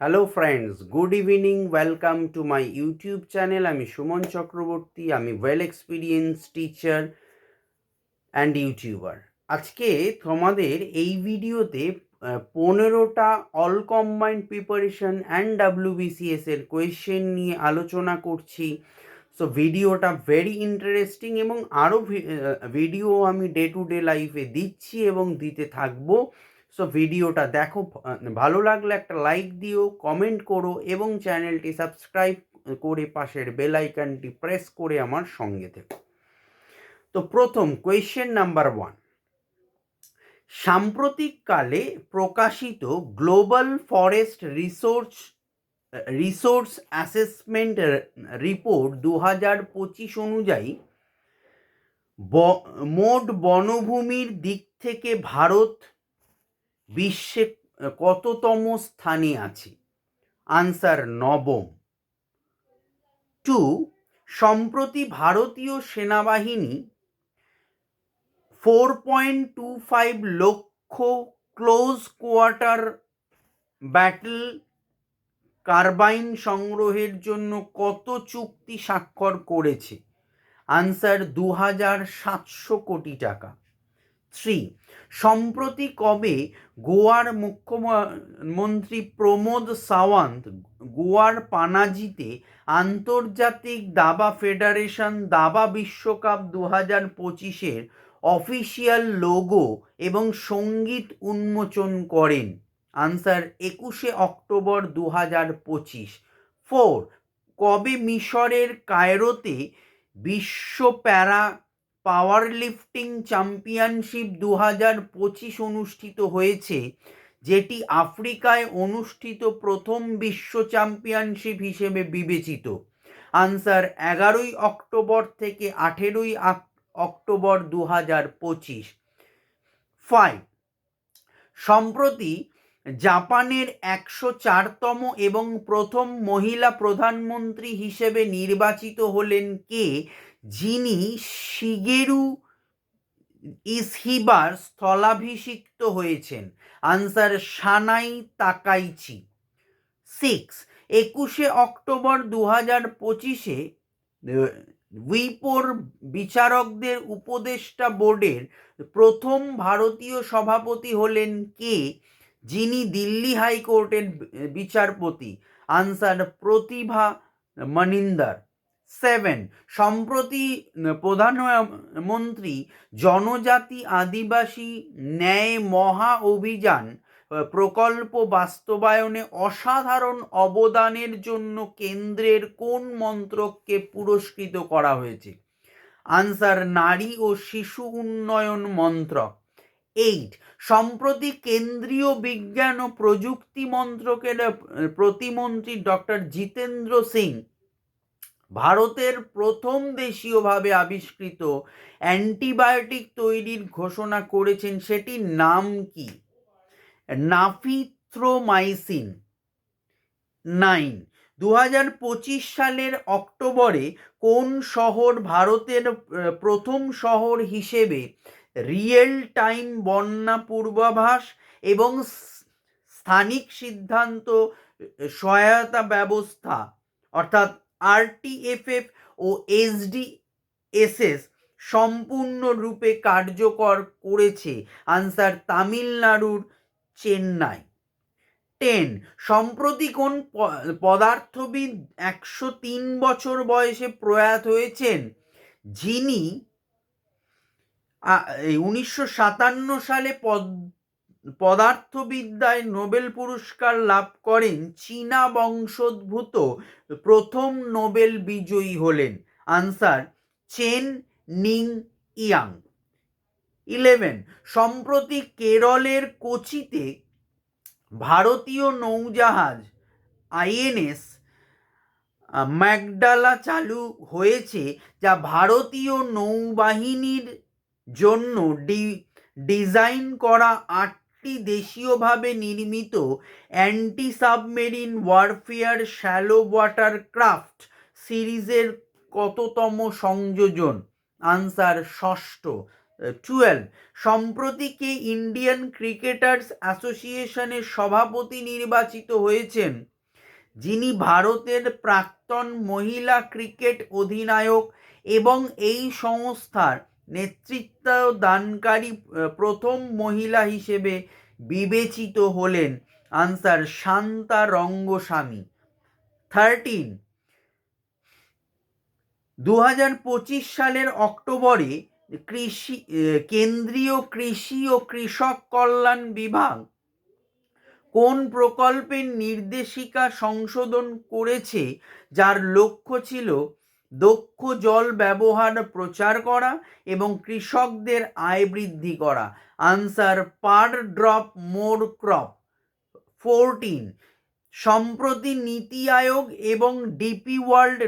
Hello friends, good evening. Welcome to my YouTube channel. আমি সুমন চক্রবর্তী। আমি well experience teacher and YouTuber. আজকে তোমাদের এই ভিডিওতে 15টা all combined preparation and WBCS এর কোয়েশ্চেন নিয়ে আলোচনা করছি। সো ভিডিওটা ভেরি ইন্টারেস্টিং এবং আরও ভিডিও আমি ডে টু ডে লাইফে দিচ্ছি এবং দিতে থাকবো। সো ভিডিওটা দেখো, ভালো লাগলে একটা লাইক দিও, কমেন্ট করো এবং চ্যানেলটি সাবস্ক্রাইব করে পাশের বেল আইকনটি প্রেস করে আমার সঙ্গে থেকো। তো প্রথম কোয়েশ্চেন নাম্বার 1, সাম্প্রতিককালে প্রকাশিত global forest resource assessment report 2025 অনুযায়ী মোট বনভূমির দিক থেকে ভারত বিশ্বে কততম স্থানে আছে? আনসার নবম। 2, সম্প্রতি ভারতীয় সেনাবাহিনী 4.25 লক্ষ ক্লোজ কোয়ার্টার ব্যাটল কার্বাইন সংগ্রহের জন্য কত চুক্তি স্বাক্ষর করেছে? আনসার 2700 কোটি টাকা। 3, সম্প্রতি কবে গোয়ার মুখ্যমন্ত্রী প্রমোদ সাওয়ান্ত গোয়ার পানাজিতে আন্তর্জাতিক দাবা ফেডারেশন দাবা বিশ্বকাপ 2025-এর অফিসিয়াল লোগো এবং সঙ্গীত উন্মোচন করেন? Answer 21 October 2025। 4, কবে মিশরের কায়রোতে বিশ্ব প্যারা পাওয়ার লিফটিং চ্যাম্পিয়নশিপ 2025 অনুষ্ঠিত হয়েছে, যেটি আফ্রিকায় অনুষ্ঠিত প্রথম বিশ্ব চ্যাম্পিয়নশিপ হিসেবে বিবেচিত? আনসার 11 অক্টোবর থেকে 18 অক্টোবর 2025। 5, সম্প্রতি জাপানের 104তম এবং প্রথম মহিলা প্রধানমন্ত্রী হিসেবে নির্বাচিত হলেন কে, যিনি শিগেরু ইসহিবার স্থলাভিষিক্ত হয়েছেন? আনসার সানাই তাকাইচি। 6, 21 অক্টোবর 2025-এ উইপোর বিচারকদের উপদেষ্টা বোর্ডের প্রথম ভারতীয় সভাপতি হলেন কে, যিনি দিল্লি হাইকোর্টের বিচারপতি? আনসার প্রতিভা মনিন্দর। 7, সম্প্রতি প্রধানমন্ত্রী জনজাতি আদিবাসী ন্যায় মহা অভিযান প্রকল্প বাস্তবায়নে অসাধারণ অবদানের জন্য কেন্দ্রের কোন মন্ত্রককে পুরস্কৃত করা হয়েছে? আনসার নারী ও শিশু উন্নয়ন মন্ত্রক। 8, সম্প্রতি কেন্দ্রীয় বিজ্ঞান ও প্রযুক্তি মন্ত্রকের প্রতিমন্ত্রী ডক্টর জিতেন্দ্র সিং ভারতের প্রথম দেশীয়ভাবে আবিষ্কৃত অ্যান্টিবায়োটিক তৈরির ঘোষণা করেছেন, সেটির নাম কি? নাফিথ্রোমাইসিন। 9, 2025 সালের অক্টোবরে কোন শহর ভারতের প্রথম শহর হিসেবে রিয়েল টাইম বন্যা পূর্বাভাস এবং স্থানিক সিদ্ধান্ত সহায়তা ব্যবস্থা অর্থাৎ আরটিএফএফ ও এসডিএসএস সম্পূর্ণরূপে কার্যকর করেছে? আনসার তামিলনাড়ুর চেন্নাই। 10, সম্প্রতি কোন পদার্থবিদ 103 বছর বয়সে প্রয়াত হয়েছেন, যিনি 1957 সালে পদার্থবিদ্যায় নোবেল পুরস্কার লাভ করেন? চীনা বংশোদ্ভূত প্রথম নোবেল বিজয়ী হলেন? Answer chain Ning young. 11, সম্প্রতি কেরলের কোচিতে ভারতীয় নৌজাহাজ আইএনএস ম্যাগডালা চালু হয়েছে, যা ভারতীয় নৌবাহিনীর জন্য ডিজাইন করা 8টি দেশীয়ভাবে নির্মিত anti submarine warfare shallow water craft সিরিজের কততম সংযোজন? আনসার ষষ্ঠ। 12, সম্প্রতি কে ইন্ডিয়ান ক্রিকেটার্স অ্যাসোসিয়েশনের সভাপতি নির্বাচিত হয়েছেন? যিনি ভারতের প্রাক্তন মহিলা ক্রিকেট অধিনায়ক এবং এই সংস্থার নেতৃত্বদানকারী প্রথম মহিলা হিসেবে বিবেচিত হলেন? আনসার শান্তা রঙ্গস্বামী। 13, 2025 সালের অক্টোবরে কেন্দ্রীয় কৃষি ও কৃষক কল্যাণ বিভাগ কোন প্রকল্পের নির্দেশিকা সংশোধন করেছে, যার লক্ষ্য ছিল দক্ষ জল ব্যবহার প্রচার করা এবং কৃষকদের আয় বৃদ্ধি করা? আনসার পার ড্রপ মোর ক্রপ। 14, সম্প্রতি নীতি আয়োগ এবং ডিপি ওয়ার্ল্ড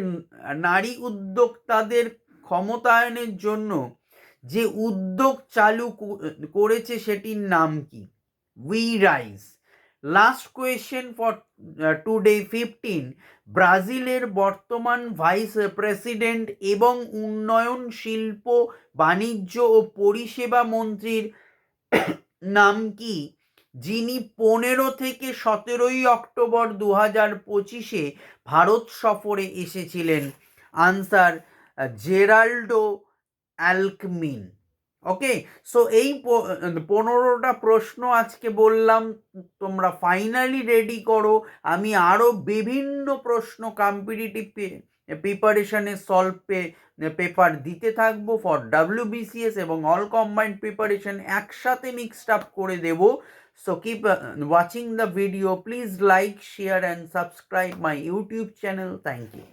নারী উদ্যোক্তাদের ক্ষমতায়নের জন্য যে উদ্যোগ চালু করেছে সেটির নাম কি? We rise. Last question for today. 15, ব্রাজিলের বর্তমান ভাইস প্রেসিডেন্ট এবং উন্নয়ন, শিল্প, বাণিজ্য ও পরিষেবা মন্ত্রীর নাম কি, যিনি 15 থেকে 17 অক্টোবর 2025 ভারত সফরে এসেছিলেন? আনসার জেরাল্ডো অ্যালকমিন। ওকে, সো এই 15টা প্রশ্ন আজকে বললাম, তোমরা ফাইনালি রেডি করো। আমি আরও বিভিন্ন প্রশ্ন কম্পিটিটিভ প্রিপারেশনে পেপার দিতে থাকবো ফর WBCS এবং অল কম্বাইন্ড প্রিপারেশন একসাথে মিক্সড আপ করে দেব। So keep watching the video, please like, share and subscribe my YouTube channel. Thank you.